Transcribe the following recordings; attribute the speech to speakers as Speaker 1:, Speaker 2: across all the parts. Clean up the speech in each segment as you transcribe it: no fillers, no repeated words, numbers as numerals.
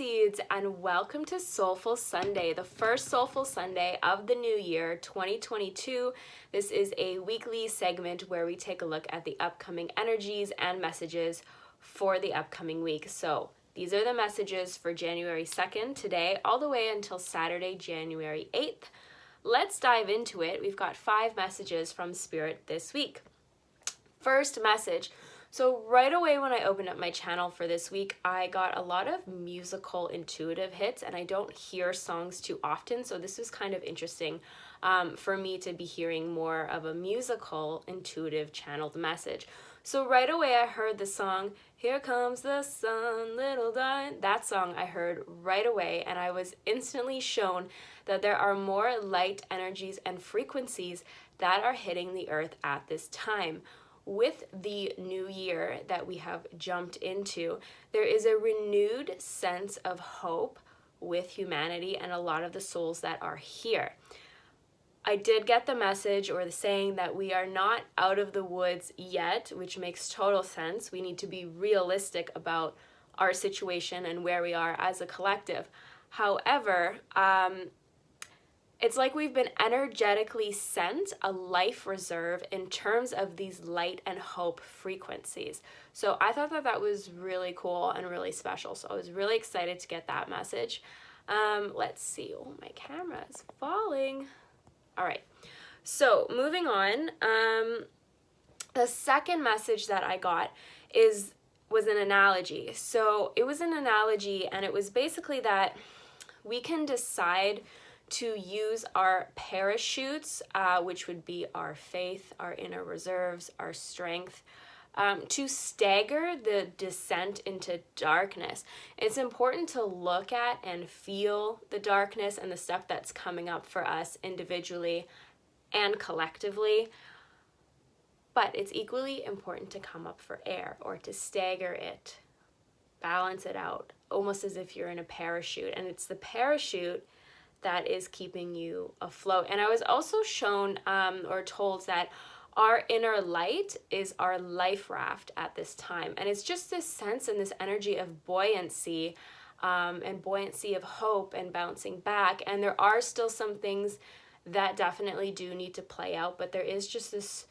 Speaker 1: Seeds, and welcome to Soulful Sunday, the first Soulful Sunday of the new year, 2022. This is a weekly segment where we take a look at the upcoming energies and messages for the upcoming week. So these are the messages for January 2nd, today, all the way until Saturday, January 8th. Let's dive into it. We've got 5 messages from Spirit this week. First message. So right away when I opened up my channel for this week, I got a lot of musical intuitive hits, and I don't hear songs too often, so this was kind of interesting for me to be hearing more of a musical intuitive channeled message. So right away I heard the song, "Here Comes the Sun, Little Darling." That song I heard right away, and I was instantly shown that there are more light energies and frequencies that are hitting the earth at this time. With the new year that we have jumped into, there is a renewed sense of hope with humanity and a lot of the souls that are here. I did get the message or the saying that we are not out of the woods yet, which makes total sense. We need to be realistic about our situation and where we are as a collective. However, it's like we've been energetically sent a life reserve in terms of these light and hope frequencies. So I thought that that was really cool and really special. So I was really excited to get that message. Let's see. Oh, my camera is falling. All right. So moving on. The second message that I got was an analogy. So it was an analogy, and it was basically that we can decide to use our parachutes, which would be our faith, our inner reserves, our strength, to stagger the descent into darkness. It's important to look at and feel the darkness and the stuff that's coming up for us individually and collectively, but it's equally important to come up for air or to stagger it, balance it out, almost as if you're in a parachute, and it's the parachute that is keeping you afloat. And I was also shown or told that our inner light is our life raft at this time. And it's just this sense and this energy of buoyancy and buoyancy of hope and bouncing back. And there are still some things that definitely do need to play out, but there is just this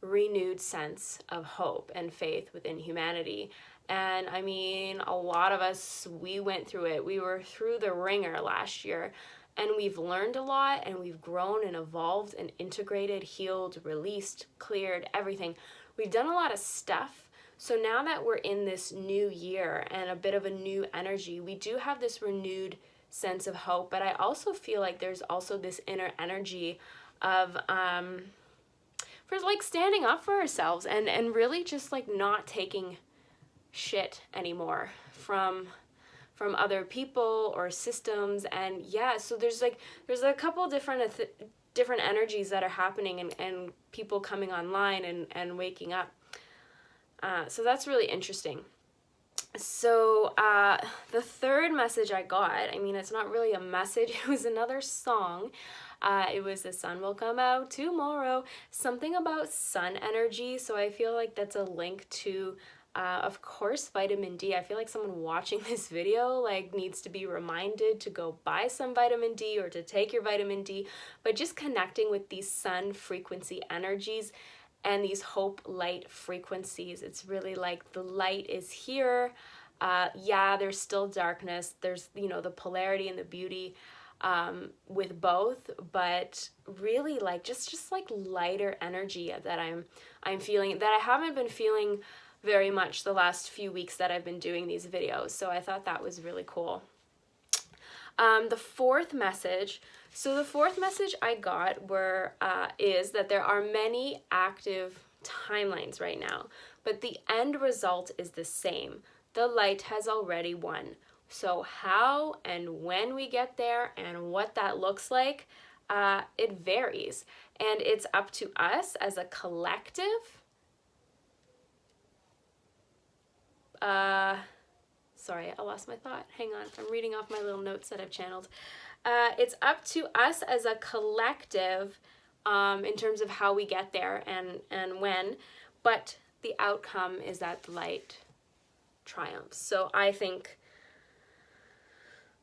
Speaker 1: renewed sense of hope and faith within humanity. And I mean, a lot of us, we went through it. We were through the ringer last year. And we've learned a lot, and we've grown and evolved and integrated, healed, released, cleared, everything. We've done a lot of stuff. So now that we're in this new year and a bit of a new energy, we do have this renewed sense of hope. But I also feel like there's also this inner energy of for like standing up for ourselves and really just like not taking shit anymore from other people or systems. And yeah, so there's a couple different energies that are happening and people coming online and waking up. So that's really interesting. So the third message I got, I mean, it's not really a message, it was another song. It was "The Sun Will Come Out Tomorrow," something about sun energy. So I feel like that's a link to of course, vitamin D. I feel like someone watching this video like needs to be reminded to go buy some vitamin D or to take your vitamin D, but just connecting with these sun frequency energies and these hope light frequencies. It's really like the light is here. Yeah, there's still darkness. There's, you know, the polarity and the beauty with both, but really like just like lighter energy that I'm feeling, that I haven't been feeling very much the last few weeks that I've been doing these videos. So I thought that was really cool. The fourth message. So the fourth message I got is that there are many active timelines right now, but the end result is the same. The light has already won. So how and when we get there and what that looks like, it varies. And it's up to us as a collective. Sorry, I lost my thought. Hang on, I'm reading off my little notes that I've channeled. It's up to us as a collective in terms of how we get there and when, but the outcome is that the light triumphs. So I think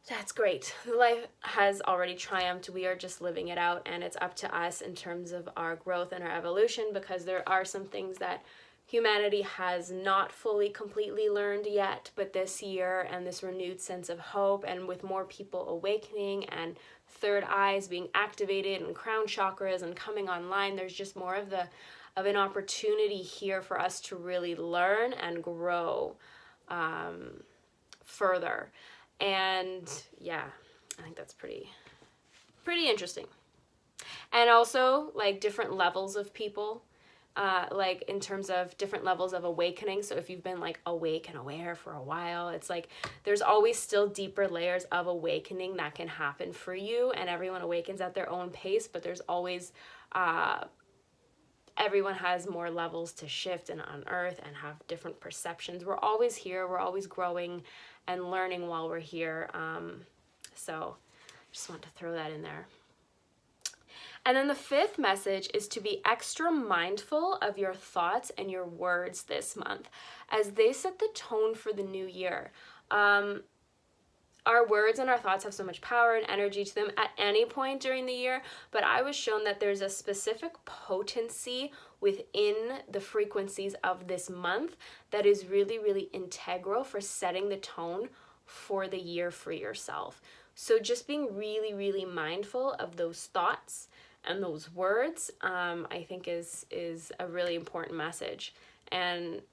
Speaker 1: That's great. Life has already triumphed. We are just living it out, and it's up to us in terms of our growth and our evolution, because there are some things that humanity has not fully completely learned yet, but this year and this renewed sense of hope, and with more people awakening and third eyes being activated and crown chakras and coming online, there's just more of an opportunity here for us to really learn and grow further. And yeah, I think that's pretty interesting. And also, like, different levels of people, like in terms of different levels of awakening. So if you've been like awake and aware for a while, it's like there's always still deeper layers of awakening that can happen for you, and everyone awakens at their own pace, but there's always everyone has more levels to shift and unearth and have different perceptions. We're always here, we're always growing and learning while we're here. So just want to throw that in there. And then the fifth message is to be extra mindful of your thoughts and your words this month, as they set the tone for the new year. Our words and our thoughts have so much power and energy to them at any point during the year, but I was shown that there's a specific potency within the frequencies of this month that is really, really integral for setting the tone for the year for yourself. So just being really, really mindful of those thoughts and those words, I think is a really important message. And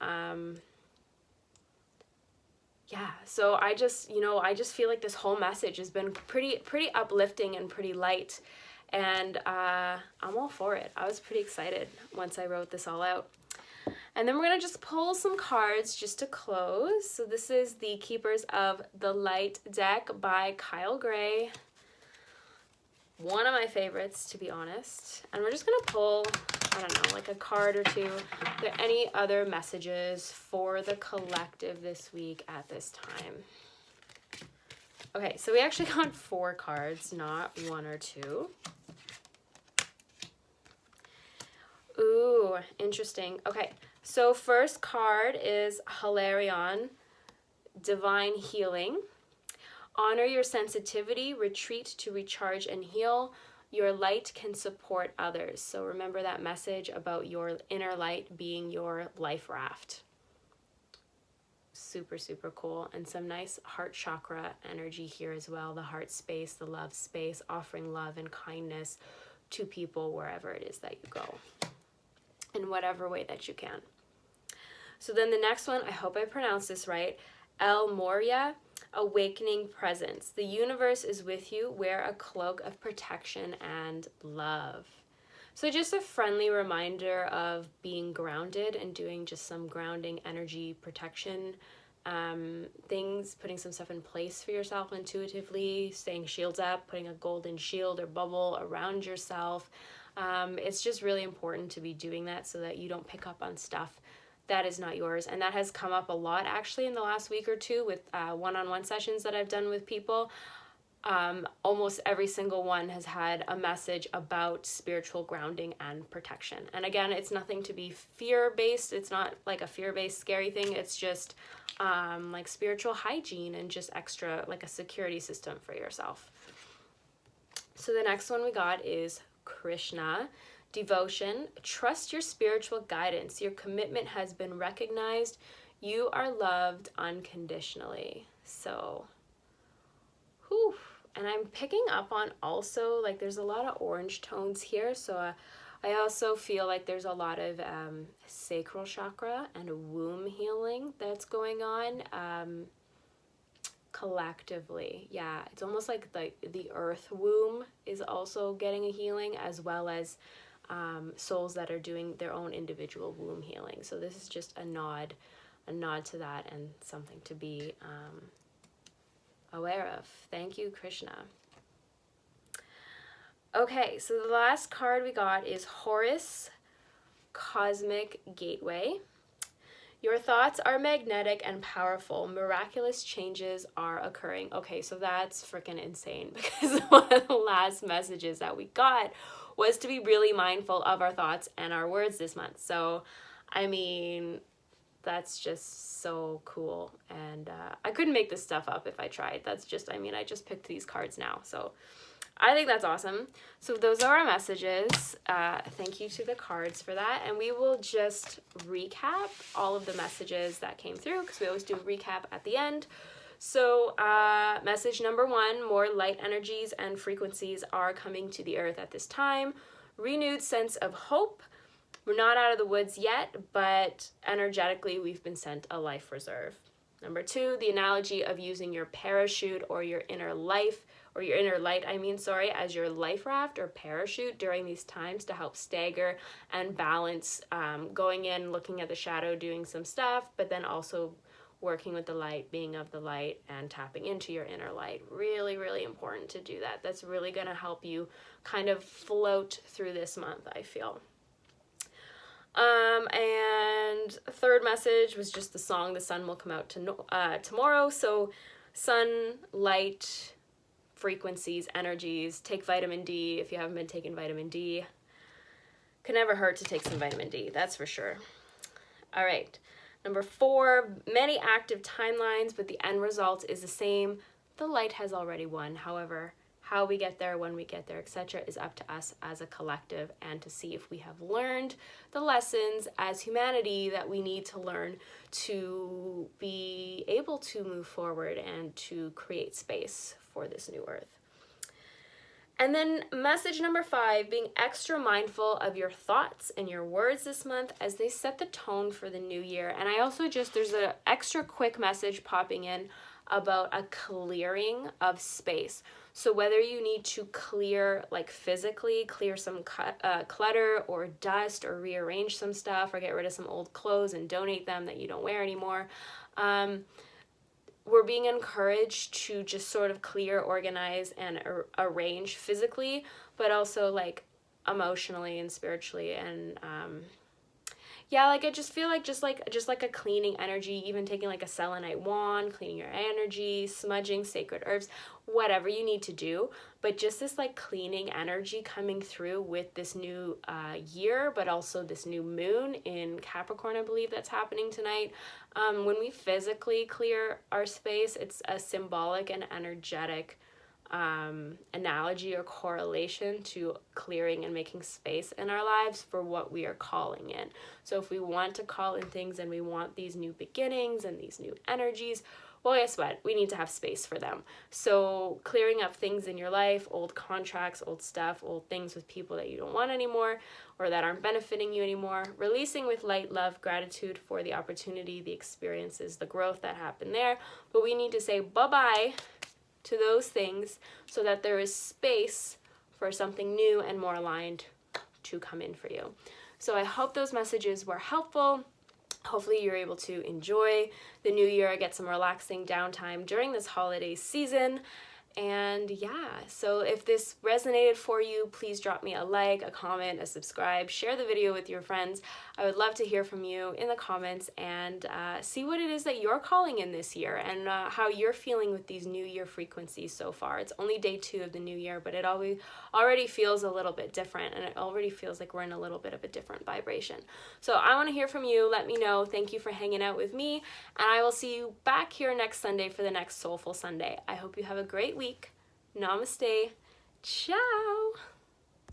Speaker 1: yeah, so I just feel like this whole message has been pretty uplifting and pretty light, and I'm all for it. I was pretty excited once I wrote this all out. And then we're going to just pull some cards just to close. So this is the Keepers of the Light deck by Kyle Gray. One of my favorites, to be honest. And we're just going to pull, I don't know, like a card or two. Are there any other messages for the collective this week at this time? Okay, so we actually got 4 cards, not 1 or 2. Ooh, interesting. Okay, so first card is Hilarion, Divine Healing. Honor your sensitivity, retreat to recharge and heal. Your light can support others. So remember that message about your inner light being your life raft. Super, super cool. And some nice heart chakra energy here as well. The heart space, the love space, offering love and kindness to people wherever it is that you go, in whatever way that you can. So then the next one, I hope I pronounced this right, El Moria, Awakening Presence. The universe is with you. Wear a cloak of protection and love. So just a friendly reminder of being grounded and doing just some grounding energy protection things, putting some stuff in place for yourself intuitively, staying shields up, putting a golden shield or bubble around yourself. It's just really important to be doing that so that you don't pick up on stuff that is not yours. And that has come up a lot actually in the last week or two with one-on-one sessions that I've done with people. Almost every single one has had a message about spiritual grounding and protection. And again, it's nothing to be fear-based. It's not like a fear-based scary thing. It's just like spiritual hygiene and just extra, like a security system for yourself. So the next one we got is Krishna, Devotion. Trust your spiritual guidance. Your commitment has been recognized. You are loved unconditionally. So, whew. And I'm picking up on also, like, there's a lot of orange tones here. So I also feel like there's a lot of sacral chakra and womb healing that's going on collectively. Yeah, it's almost like the earth womb is also getting a healing, as well as souls that are doing their own individual womb healing. So this is just a nod to that and something to be aware of. Thank you, Krishna. Okay, so the last card we got is Horus, Cosmic Gateway. Your thoughts are magnetic and powerful. Miraculous changes are occurring. Okay, so that's freaking insane, because one of the last messages that we got was to be really mindful of our thoughts and our words this month. So, I mean, that's just so cool. And I couldn't make this stuff up if I tried. That's just, I mean, I just picked these cards now. So I think that's awesome. So those are our messages. Thank you to the cards for that. And we will just recap all of the messages that came through, because we always do a recap at the end. So message number 1, more light energies and frequencies are coming to the earth at this time. Renewed sense of hope. We're not out of the woods yet, but energetically we've been sent a life reserve. Number 2, the analogy of using your parachute or your inner life, or your inner light, as your life raft or parachute during these times to help stagger and balance, going in, looking at the shadow, doing some stuff, but then also working with the light, being of the light, and tapping into your inner light. Really, really important to do that. That's really going to help you kind of float through this month, I feel. And third message was just the song, The Sun Will Come Out Tomorrow. So sun, light, frequencies, energies. Take vitamin D if you haven't been taking vitamin D. Could never hurt to take some vitamin D, that's for sure. All right. Number 4, many active timelines, but the end result is the same. The light has already won. However, how we get there, when we get there, etc., is up to us as a collective, and to see if we have learned the lessons as humanity that we need to learn to be able to move forward and to create space for this new earth. And then message number 5, being extra mindful of your thoughts and your words this month as they set the tone for the new year. And I also there's an extra quick message popping in about a clearing of space. So whether you need to clear, like physically clear some clutter or dust, or rearrange some stuff, or get rid of some old clothes and donate them that you don't wear anymore, we're being encouraged to just sort of clear, organize, and arrange physically, but also like emotionally and spiritually. And I just feel like just like a cleaning energy, even taking like a selenite wand, cleaning your energy, smudging sacred herbs, whatever you need to do, but just this like cleaning energy coming through with this new year, but also this new moon in Capricorn, I believe that's happening tonight. When we physically clear our space, it's a symbolic and energetic analogy or correlation to clearing and making space in our lives for what we are calling in. So if we want to call in things and we want these new beginnings and these new energies, well, guess what? We need to have space for them. So clearing up things in your life, old contracts, old stuff, old things with people that you don't want anymore or that aren't benefiting you anymore, releasing with light, love, gratitude for the opportunity, the experiences, the growth that happened there. But we need to say bye-bye to those things so that there is space for something new and more aligned to come in for you. So I hope those messages were helpful. Hopefully you're able to enjoy the new year, get some relaxing downtime during this holiday season. And so if this resonated for you, please drop me a like, a comment, a subscribe, share the video with your friends. I would love to hear from you in the comments and see what it is that you're calling in this year and how you're feeling with these new year frequencies so far. It's only day 2 of the new year, but it already feels a little bit different, and it already feels like we're in a little bit of a different vibration. So I want to hear from you. Let me know. Thank you for hanging out with me, and I will see you back here next Sunday for the next Soulful Sunday. I hope you have a great week. Namaste. Ciao.